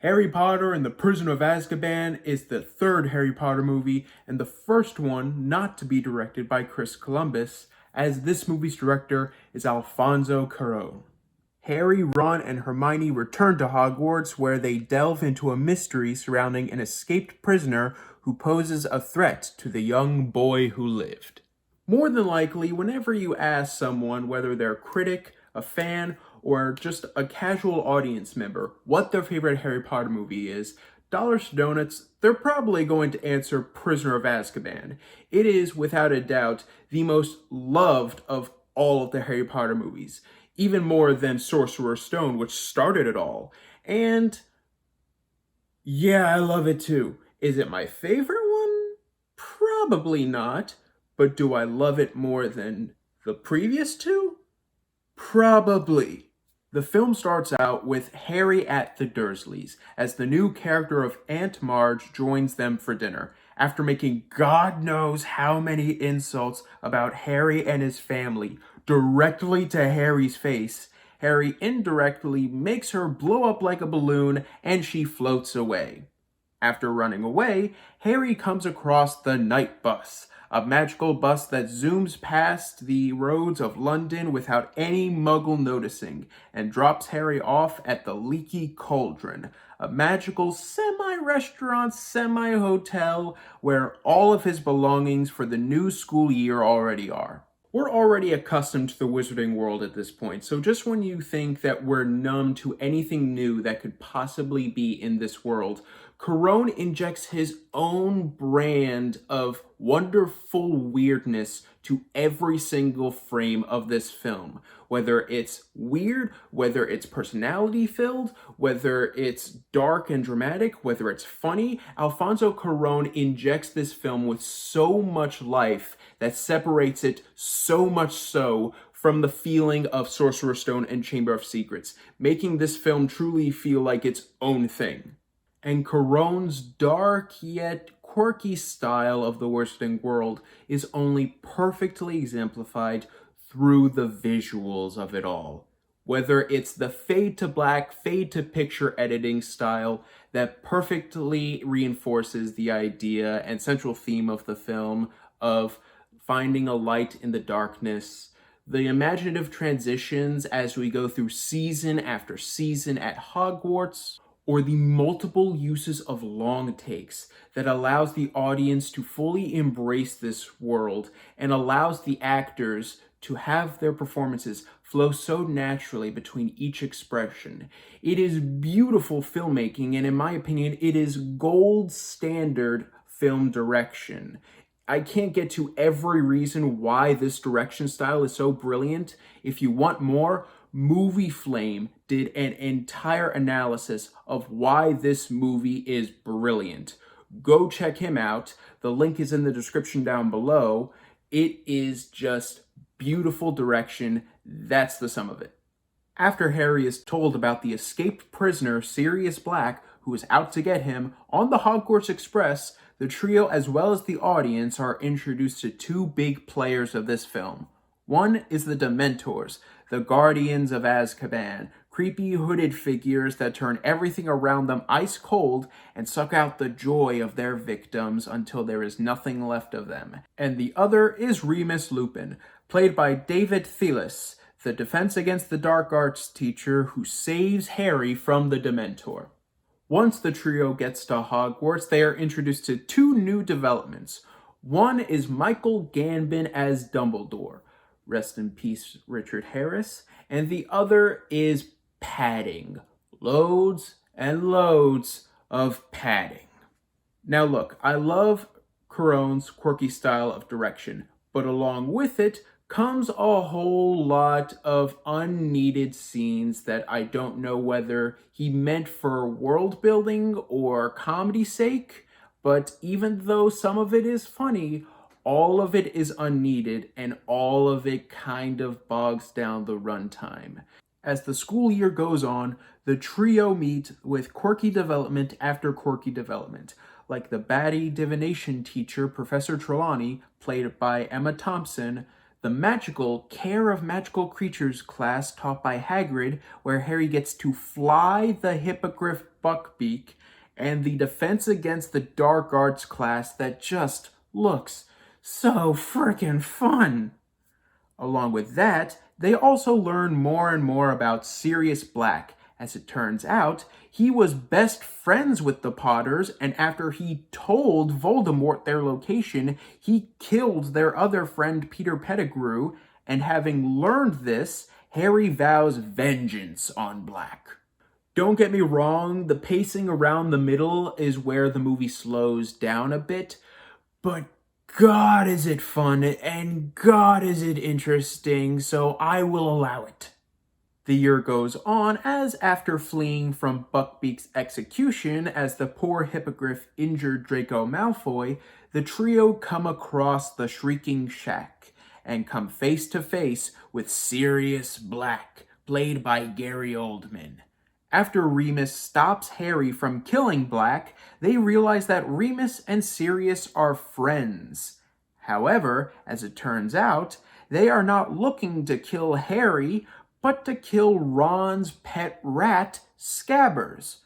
Harry Potter and the Prisoner of Azkaban is the third Harry Potter movie and the first one not to be directed by Chris Columbus, as this movie's director is Alfonso Cuaron. Harry, Ron, and Hermione return to Hogwarts, where they delve into a mystery surrounding an escaped prisoner who poses a threat to the young boy who lived. More than likely, whenever you ask someone, whether they're a critic, a fan, or just a casual audience member, what their favorite Harry Potter movie is, dollars to donuts, they're probably going to answer Prisoner of Azkaban. It is, without a doubt, the most loved of all of the Harry Potter movies, even more than Sorcerer's Stone, which started it all. And yeah, I love it too. Is it my favorite one? Probably not. But do I love it more than the previous two? Probably. The film starts out with Harry at the Dursleys, as the new character of Aunt Marge joins them for dinner. After making God knows how many insults about Harry and his family directly to Harry's face, Harry indirectly makes her blow up like a balloon and she floats away. After running away, Harry comes across the Night Bus, a magical bus that zooms past the roads of London without any muggle noticing, and drops Harry off at the Leaky Cauldron, a magical semi-restaurant, semi-hotel where all of his belongings for the new school year already are. We're already accustomed to the wizarding world at this point, so just when you think that we're numb to anything new that could possibly be in this world, Cuaron injects his own brand of wonderful weirdness to every single frame of this film. Whether it's weird, whether it's personality-filled, whether it's dark and dramatic, whether it's funny, Alfonso Cuaron injects this film with so much life that separates it so much so from the feeling of Sorcerer's Stone and Chamber of Secrets, making this film truly feel like its own thing. And Cuaron's dark yet quirky style of the wizarding world is only perfectly exemplified through the visuals of it all. Whether it's the fade to black, fade to picture editing style that perfectly reinforces the idea and central theme of the film of finding a light in the darkness, the imaginative transitions as we go through season after season at Hogwarts, or the multiple uses of long takes that allows the audience to fully embrace this world and allows the actors to have their performances flow so naturally between each expression. It is beautiful filmmaking, and in my opinion, it is gold standard film direction. I can't get to every reason why this direction style is so brilliant. If you want more, Movie Flame did an entire analysis of why this movie is brilliant. Go check him out. The link is in the description down below. It is just beautiful direction. That's the sum of it. After Harry is told about the escaped prisoner, Sirius Black, who is out to get him, on the Hogwarts Express, the trio as well as the audience are introduced to two big players of this film. One is the Dementors, the Guardians of Azkaban, creepy hooded figures that turn everything around them ice cold and suck out the joy of their victims until there is nothing left of them. And the other is Remus Lupin, played by David Thewlis, the Defense Against the Dark Arts teacher who saves Harry from the Dementor. Once the trio gets to Hogwarts, they are introduced to two new developments. One is Michael Gambon as Dumbledore. Rest in peace, Richard Harris. And the other is padding. Loads and loads of padding. Now look, I love Cuaron's quirky style of direction, but along with it comes a whole lot of unneeded scenes that I don't know whether he meant for world building or comedy sake, but even though some of it is funny, all of it is unneeded and all of it kind of bogs down the runtime. As the school year goes on, the trio meet with quirky development after quirky development, like the baddie divination teacher, Professor Trelawney, played by Emma Thompson, the magical Care of Magical Creatures class taught by Hagrid, where Harry gets to fly the Hippogriff Buckbeak, and the Defense Against the Dark Arts class that just looks so freaking fun. Along with that, they also learn more and more about Sirius Black. As it turns out, he was best friends with the Potters, and after he told Voldemort their location, he killed their other friend Peter Pettigrew, and having learned this, Harry vows vengeance on Black. Don't get me wrong, the pacing around the middle is where the movie slows down a bit, but God, is it fun, and God, is it interesting, so I will allow it. The year goes on as, after fleeing from Buckbeak's execution as the poor hippogriff injured Draco Malfoy, the trio come across the Shrieking Shack and come face to face with Sirius Black, played by Gary Oldman. After Remus stops Harry from killing Black, they realize that Remus and Sirius are friends. However, as it turns out, they are not looking to kill Harry, but to kill Ron's pet rat, Scabbers.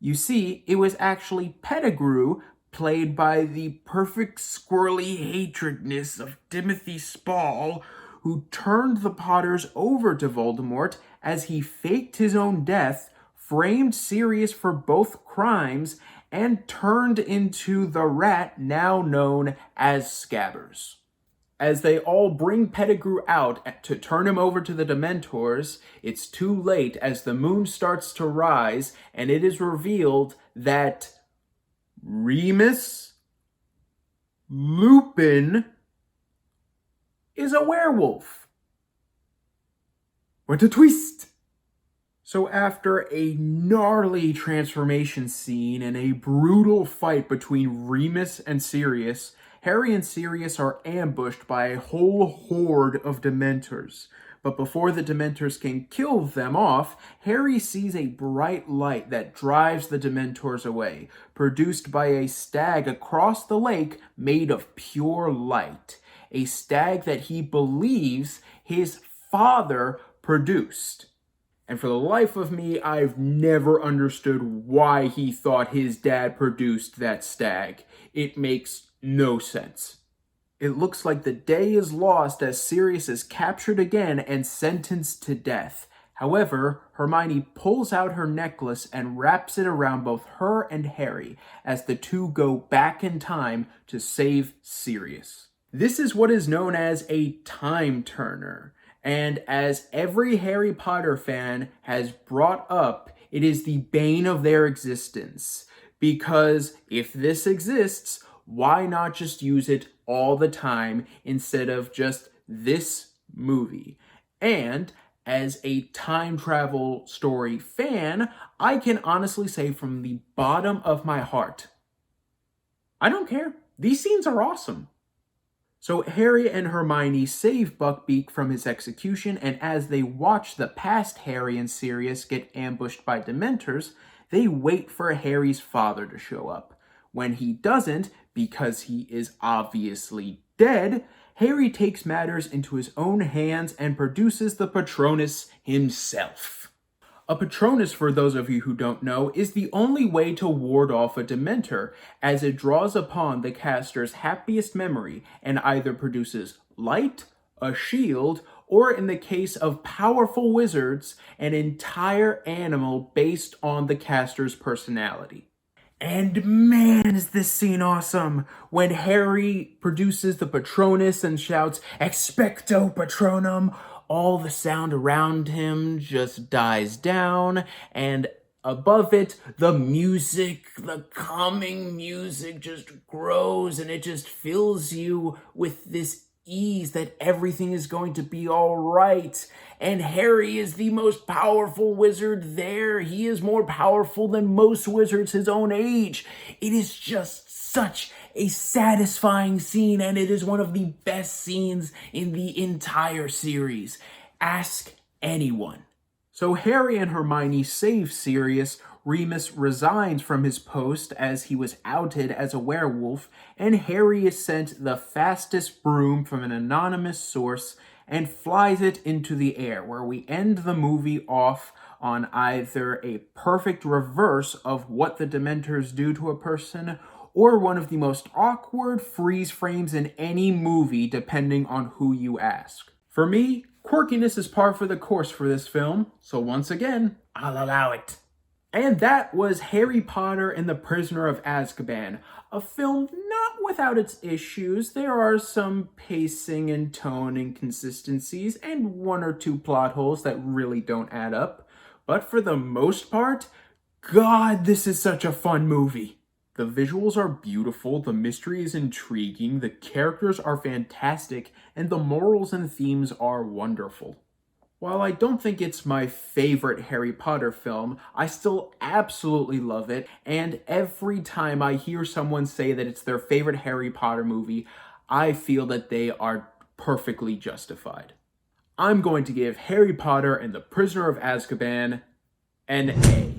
You see, it was actually Pettigrew, played by the perfect squirrely hatredness of Timothy Spall, who turned the Potters over to Voldemort as he faked his own death, framed Sirius for both crimes, and turned into the rat now known as Scabbers. As they all bring Pettigrew out to turn him over to the Dementors, it's too late as the moon starts to rise, and it is revealed that Remus Lupin is a werewolf. What a twist! So after a gnarly transformation scene and a brutal fight between Remus and Sirius, Harry and Sirius are ambushed by a whole horde of Dementors. But before the Dementors can kill them off, Harry sees a bright light that drives the Dementors away, produced by a stag across the lake made of pure light. A stag that he believes his father produced. And for the life of me, I've never understood why he thought his dad produced that stag. It makes no sense. It looks like the day is lost as Sirius is captured again and sentenced to death. However, Hermione pulls out her necklace and wraps it around both her and Harry as the two go back in time to save Sirius. This is what is known as a time turner. And as every Harry Potter fan has brought up, it is the bane of their existence. Because if this exists, why not just use it all the time instead of just this movie? And as a time travel story fan, I can honestly say from the bottom of my heart, I don't care. These scenes are awesome. So Harry and Hermione save Buckbeak from his execution, and as they watch the past Harry and Sirius get ambushed by Dementors, they wait for Harry's father to show up. When he doesn't, because he is obviously dead, Harry takes matters into his own hands and produces the Patronus himself. A Patronus, for those of you who don't know, is the only way to ward off a Dementor, as it draws upon the caster's happiest memory and either produces light, a shield, or in the case of powerful wizards, an entire animal based on the caster's personality. And man, is this scene awesome! When Harry produces the Patronus and shouts, "Expecto Patronum," all the sound around him just dies down, and above it, the music, the calming music just grows, and it just fills you with this ease that everything is going to be all right. And Harry is the most powerful wizard there. He is more powerful than most wizards his own age. It is just such a satisfying scene, and it is one of the best scenes in the entire series. Ask anyone. So Harry and Hermione save Sirius, Remus resigns from his post as he was outed as a werewolf, and Harry is sent the fastest broom from an anonymous source and flies it into the air, where we end the movie off on either a perfect reverse of what the Dementors do to a person, or one of the most awkward freeze frames in any movie, depending on who you ask. For me, quirkiness is par for the course for this film, so once again, I'll allow it. And that was Harry Potter and the Prisoner of Azkaban, a film not without its issues. There are some pacing and tone inconsistencies and one or two plot holes that really don't add up. But for the most part, God, this is such a fun movie. The visuals are beautiful, the mystery is intriguing, the characters are fantastic, and the morals and themes are wonderful. While I don't think it's my favorite Harry Potter film, I still absolutely love it, and every time I hear someone say that it's their favorite Harry Potter movie, I feel that they are perfectly justified. I'm going to give Harry Potter and the Prisoner of Azkaban an A.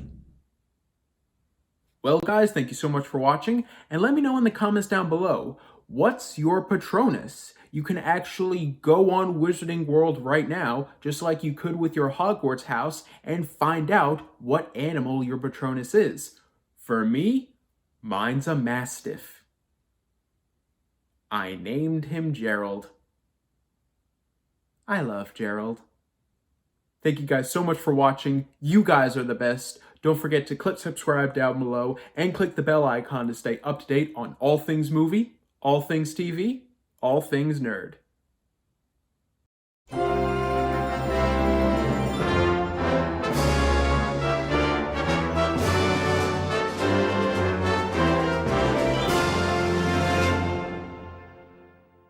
Well, guys, thank you so much for watching, and let me know in the comments down below, what's your Patronus? You can actually go on Wizarding World right now, just like you could with your Hogwarts house, and find out what animal your Patronus is. For me, mine's a Mastiff. I named him Gerald. I love Gerald. Thank you guys so much for watching. You guys are the best. Don't forget to click subscribe down below and click the bell icon to stay up to date on all things movie, all things TV, all things nerd.